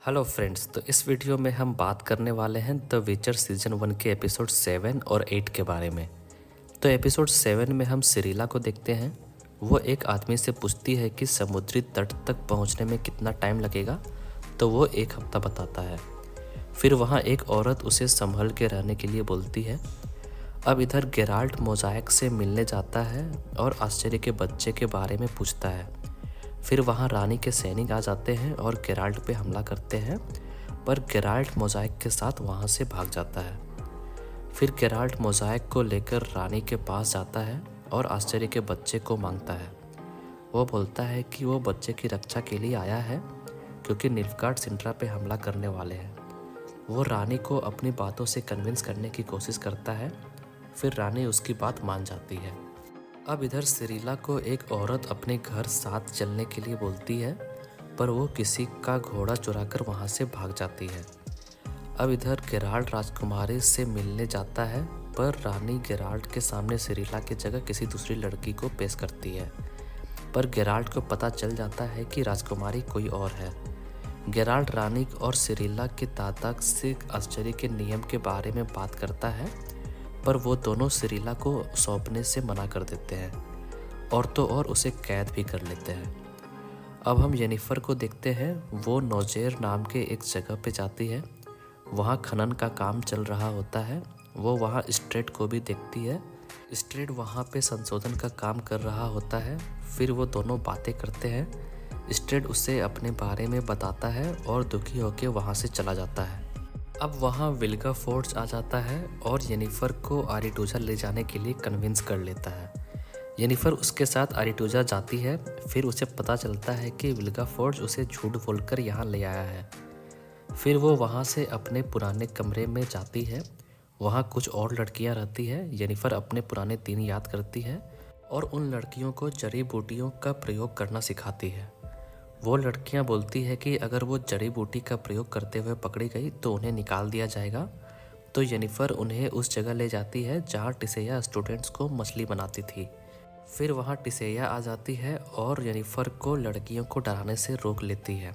Hello friends, तो इस video में हम बात करने वाले हैं द विचर सीजन 1 के एपिसोड 7 और 8 के बारे में। तो एपिसोड 7 में हम सिरिला को देखते हैं। वो एक आदमी से पूछती है कि समुद्री तट तक पहुंचने में कितना टाइम लगेगा, तो वो 1 हफ्ता बताता है। फिर वहाँ एक औरत उसे संभल के रहने के लिए बोलती है। अब इधर गेराल्ट मोज़ाइक से मिलने जाता है और आश्चर्य के बच्चे के बारे में पूछता है। फिर वहाँ रानी के सैनिक आ जाते हैं और गेराल्ट पे हमला करते हैं, पर गेराल्ट मोज़ाइक के साथ वहाँ से भाग जाता है। फिर गेराल्ट मोज़ाइक को लेकर रानी के पास जाता है और आश्चर्य के बच्चे को मांगता है। वो बोलता है कि वो बच्चे की रक्षा के लिए आया है क्योंकि निल्फगार्ड सिंड्रा पे हमला करने वाले हैं। वो रानी को अपनी बातों से कन्विंस करने की कोशिश करता है। फिर रानी उसकी बात मान जाती है। अब इधर सिरिला को एक औरत अपने घर साथ चलने के लिए बोलती है, पर वो किसी का घोड़ा चुराकर वहाँ से भाग जाती है। अब इधर गेराल्ट राजकुमारी से मिलने जाता है, पर रानी गेराल्ट के सामने सिरिला की जगह किसी दूसरी लड़की को पेश करती है। पर गेराल्ट को पता चल जाता है कि राजकुमारी कोई और है। गेराल्ट रानी और सिरिला के दादा से आश्चर्य के नियम के बारे में बात करता है, पर वो दोनों सिरिला को सौंपने से मना कर देते हैं और तो और उसे कैद भी कर लेते हैं। अब हम येनिफर को देखते हैं। वो नोजेर नाम के एक जगह पे जाती है। वहाँ खनन का काम चल रहा होता है। वो वहाँ स्ट्रेट को भी देखती है। स्ट्रेट वहाँ पे संशोधन का काम कर रहा होता है। फिर वो दोनों बातें करते हैं। स्ट्रेट उसे अपने बारे में बताता है और दुखी होकर वहाँ से चला जाता है। अब वहाँ विल्गा फोर्ड्स आ जाता है और येनिफर को आरिटूजा ले जाने के लिए कन्विंस कर लेता है। येनिफर उसके साथ आरिटूजा जाती है। फिर उसे पता चलता है कि विल्गा फोर्ड्स उसे झूठ बोलकर यहाँ ले आया है। फिर वो वहाँ से अपने पुराने कमरे में जाती है। वहाँ कुछ और लड़कियाँ रहती है। येनिफर अपने पुराने दिन याद करती है और उन लड़कियों को जड़ी बूटियों का प्रयोग करना सिखाती है। वो लड़कियां बोलती है कि अगर वो जड़ी बूटी का प्रयोग करते हुए पकड़ी गई तो उन्हें निकाल दिया जाएगा। तो येनिफर उन्हें उस जगह ले जाती है जहाँ टिसेया स्टूडेंट्स को मछली बनाती थी। फिर वहाँ टिसेया आ जाती है और येनिफर को लड़कियों को डराने से रोक लेती है।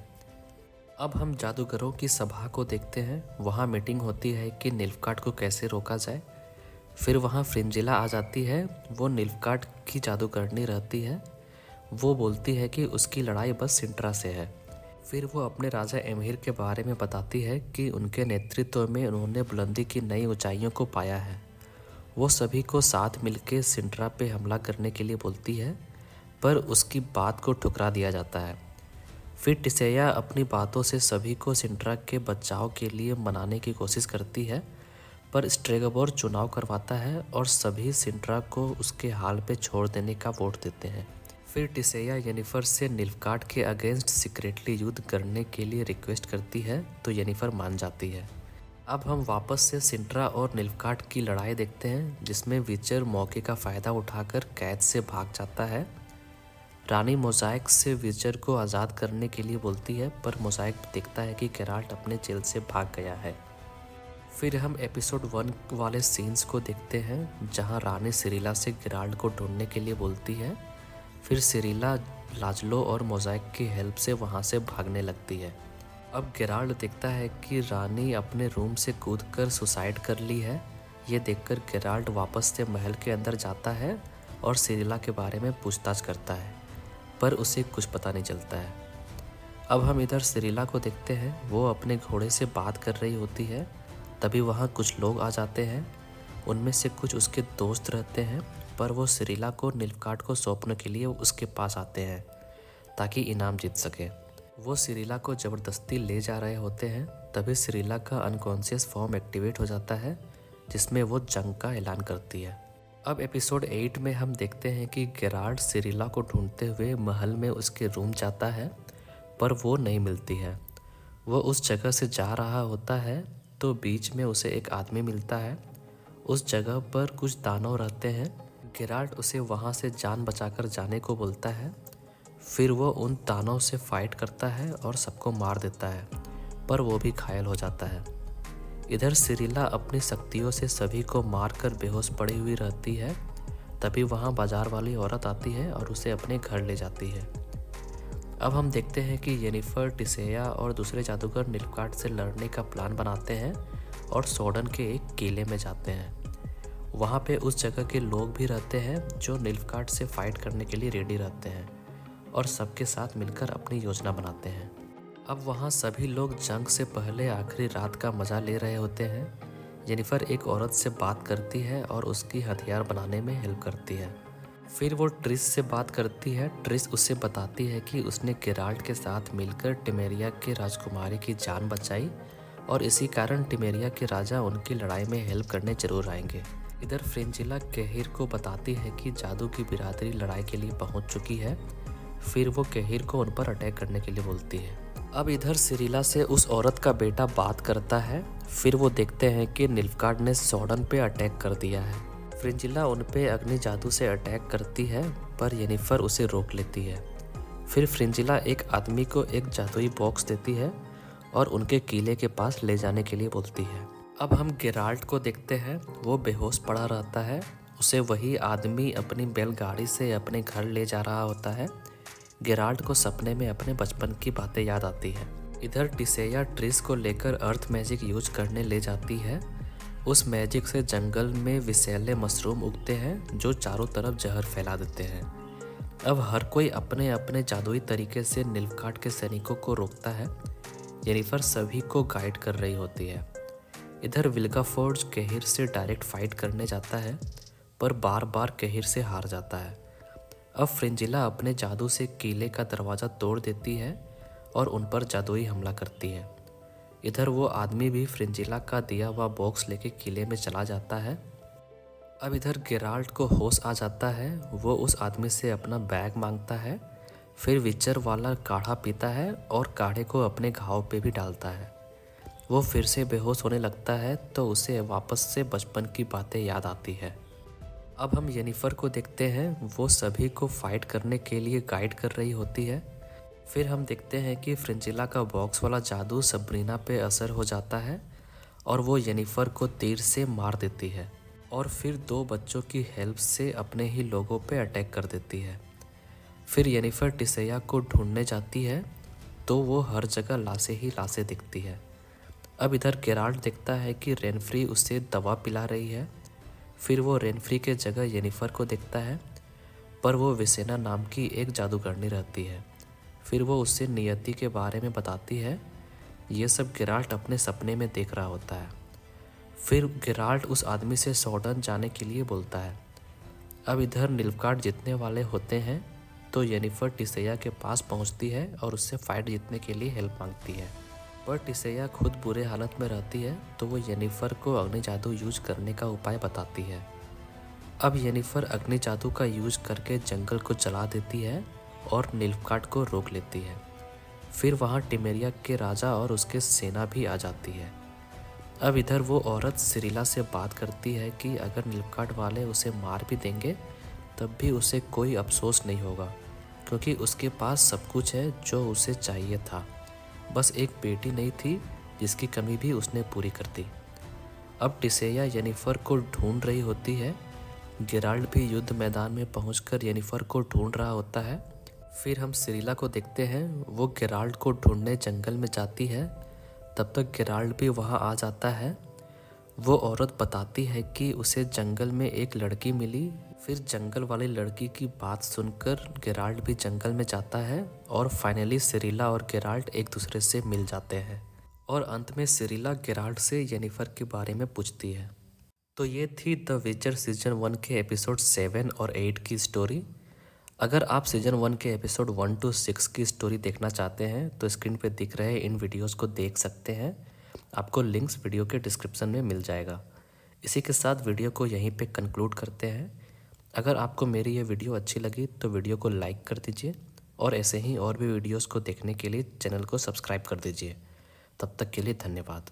अब हम जादूगरों की सभा को देखते हैं। वहाँ मीटिंग होती है कि निल्फगार्ड को कैसे रोका जाए। फिर वहाँ फ्रिंजिला आ जाती है। वो निल्फगार्ड की जादूगरनी रहती है। वो बोलती है कि उसकी लड़ाई बस सिंट्रा से है। फिर वो अपने राजा एमहिर के बारे में बताती है कि उनके नेतृत्व में उन्होंने बुलंदी की नई ऊंचाइयों को पाया है। वो सभी को साथ मिलकर सिंट्रा पे हमला करने के लिए बोलती है, पर उसकी बात को ठुकरा दिया जाता है। फिर टिसेया अपनी बातों से सभी को सिंट्रा के बचाव के लिए मनाने की कोशिश करती है, पर स्ट्रेगोर चुनाव करवाता है और सभी सिंट्रा को उसके हाल पे छोड़ देने का वोट देते हैं। फिर टिसेया येनिफर से निल्फगार्ड के अगेंस्ट सीक्रेटली युद्ध करने के लिए रिक्वेस्ट करती है, तो येनिफर मान जाती है। अब हम वापस से सिंट्रा और निल्फगार्ड की लड़ाई देखते हैं, जिसमें विचर मौके का फ़ायदा उठाकर कैद से भाग जाता है। रानी मोज़ाइक से विचर को आज़ाद करने के लिए बोलती है, पर मोज़ाइक देखता है कि गेराल्ट अपने जेल से भाग गया है। फिर हम एपिसोड 1 वाले सीन्स को देखते हैं, जहाँ रानी सिरिला से गेराल्ट को ढूंढने के लिए बोलती है। फिर सिरिला लाजलो और मोज़ाइक की हेल्प से वहाँ से भागने लगती है। अब गेराल्ट देखता है कि रानी अपने रूम से कूदकर सुसाइड कर ली है। ये देखकर गेराल्ट वापस से महल के अंदर जाता है और सिरिला के बारे में पूछताछ करता है, पर उसे कुछ पता नहीं चलता है। अब हम इधर सिरिला को देखते हैं। वो अपने घोड़े से बात कर रही होती है। तभी वहाँ कुछ लोग आ जाते हैं। उनमें से कुछ उसके दोस्त रहते हैं, पर वो सिरिला को निल्फगार्ड को सौंपने के लिए उसके पास आते हैं ताकि इनाम जीत सके। वो सिरिला को ज़बरदस्ती ले जा रहे होते हैं। तभी सिरिला का अनकॉन्शियस फॉर्म एक्टिवेट हो जाता है, जिसमें वो जंग का ऐलान करती है। अब एपिसोड 8 में हम देखते हैं कि गेराल्ट सिरिला को ढूंढते हुए महल में उसके रूम जाता है, पर वो नहीं मिलती है। वो उस जगह से जा रहा होता है तो बीच में उसे एक आदमी मिलता है। उस जगह पर कुछ दानव रहते हैं। गेराल्ट उसे वहाँ से जान बचाकर जाने को बोलता है। फिर वो उन दानव से फाइट करता है और सबको मार देता है, पर वो भी घायल हो जाता है। इधर सिरिला अपनी शक्तियों से सभी को मारकर बेहोश पड़ी हुई रहती है। तभी वहाँ बाजार वाली औरत आती है और उसे अपने घर ले जाती है। अब हम देखते हैं कि येनिफर, टिसेया और दूसरे जादूगर निल्फगार्ड से लड़ने का प्लान बनाते हैं और सोडन के एक किले में जाते हैं। वहाँ पे उस जगह के लोग भी रहते हैं जो निल्फगार्ड से फाइट करने के लिए रेडी रहते हैं और सबके साथ मिलकर अपनी योजना बनाते हैं। अब वहाँ सभी लोग जंग से पहले आखिरी रात का मज़ा ले रहे होते हैं। जेनिफर एक औरत से बात करती है और उसकी हथियार बनाने में हेल्प करती है। फिर वो ट्रिस से बात करती है। ट्रिस उसे बताती है कि उसने गेराल्ट के साथ मिलकर टिमेरिया के राजकुमारी की जान बचाई और इसी कारण टिमेरिया के राजा उनकी लड़ाई में हेल्प करने जरूर आएंगे। इधर फ्रिंजिला केहिर को बताती है कि जादू की बिरादरी लड़ाई के लिए पहुंच चुकी है। फिर वो केहिर को उन पर अटैक करने के लिए बोलती है। अब इधर सिरिला से उस औरत का बेटा बात करता है। फिर वो देखते हैं कि निल्फगार्ड ने सोडन पे अटैक कर दिया है। फ्रिंजिला उन पे अग्नि जादू से अटैक करती है पर येनिफर उसे रोक लेती है। फिर फ्रिंजिला एक आदमी को एक जादुई बॉक्स देती है और उनके किले के पास ले जाने के लिए बोलती है। अब हम गेराल्ट को देखते हैं। वो बेहोश पड़ा रहता है। उसे वही आदमी अपनी बैलगाड़ी से अपने घर ले जा रहा होता है। गेराल्ट को सपने में अपने बचपन की बातें याद आती है। इधर टिसेया ट्रिस को लेकर अर्थ मैजिक यूज करने ले जाती है। उस मैजिक से जंगल में विषैले मशरूम उगते हैं जो चारों तरफ जहर फैला देते हैं। अब हर कोई अपने अपने जादुई तरीके से निल्फगार्ड के सैनिकों को रोकता है। येनिफर सभी को गाइड कर रही होती है। इधर विल्गाफोर्ज केहिर से डायरेक्ट फाइट करने जाता है पर बार बार केहिर से हार जाता है। अब फ्रिंजिला अपने जादू से किले का दरवाज़ा तोड़ देती है और उन पर जादुई हमला करती है। इधर वो आदमी भी फ्रिंजिला का दिया हुआ बॉक्स लेके किले में चला जाता है। अब इधर गेराल्ट को होश आ जाता है। वो उस आदमी से अपना बैग मांगता है। फिर विचर वाला काढ़ा पीता है और काढ़े को अपने घाव पे भी डालता है। वो फिर से बेहोश होने लगता है तो उसे वापस से बचपन की बातें याद आती है। अब हम येनिफर को देखते हैं। वो सभी को फाइट करने के लिए गाइड कर रही होती है। फिर हम देखते हैं कि फ्रिंजिला का बॉक्स वाला जादू सब्रीना पे असर हो जाता है और वो येनिफर को तीर से मार देती है और फिर दो बच्चों की हेल्प से अपने ही लोगों पे अटैक कर देती है। फिर येनिफर टिसेया को ढूंढने जाती है तो वो हर जगह लाशें ही लाशें दिखती है। अब इधर गेराल्ट देखता है कि रेनफ्री उसे दवा पिला रही है। फिर वो रेनफ्री के जगह येनिफर को देखता है पर वो विसेना नाम की एक जादूगरनी रहती है। फिर वो उससे नियति के बारे में बताती है। ये सब गेराल्ट अपने सपने में देख रहा होता है। फिर गेराल्ट उस आदमी से सोडन जाने के लिए बोलता है। अब इधर निल्फगार्ड जीतने वाले होते हैं तो येनिफर टिसेया के पास पहुंचती है और उससे फाइट जीतने के लिए हेल्प मांगती है। पर टिसेया खुद बुरे हालत में रहती है तो वो येनिफर को अग्नि जादू यूज करने का उपाय बताती है। अब येनिफर अग्नि जादू का यूज करके जंगल को जला देती है और निल्फगार्ड को रोक लेती है। फिर वहाँ टिमेरिया के राजा और उसके सेना भी आ जाती है। अब इधर वो औरत सिरिला से बात करती है कि अगर निल्फगार्ड वाले उसे मार भी देंगे तब भी उसे कोई अफसोस नहीं होगा क्योंकि उसके पास सब कुछ है जो उसे चाहिए था। बस एक बेटी नहीं थी जिसकी कमी भी उसने पूरी कर दी। अब टिसेया येनिफर को ढूंढ रही होती है। गेराल्ट भी युद्ध मैदान में पहुंचकर येनिफर को ढूंढ रहा होता है। फिर हम सिरिला को देखते हैं। वो गेराल्ट को ढूंढने जंगल में जाती है। तब तक गेराल्ट भी वहां आ जाता है। वो औरत बताती है कि उसे जंगल में एक लड़की मिली। फिर जंगल वाली लड़की की बात सुनकर गेराल्ट भी जंगल में जाता है और फाइनली सिरिला और गेराल्ट एक दूसरे से मिल जाते हैं और अंत में सिरिला गेराल्ट से येनिफर के बारे में पूछती है। तो ये थी द विचर सीजन 1 के एपिसोड 7 और 8 की स्टोरी। अगर आप सीजन 1 के एपिसोड 1 to 6 की स्टोरी देखना चाहते हैं तो स्क्रीन पे दिख रहे इन वीडियोस को देख सकते हैं। आपको लिंक्स वीडियो के डिस्क्रिप्शन में मिल जाएगा। इसी के साथ वीडियो को यहीं पे कंक्लूड करते हैं। अगर आपको मेरी ये वीडियो अच्छी लगी तो वीडियो को लाइक कर दीजिए और ऐसे ही और भी वीडियोस को देखने के लिए चैनल को सब्सक्राइब कर दीजिए। तब तक के लिए धन्यवाद।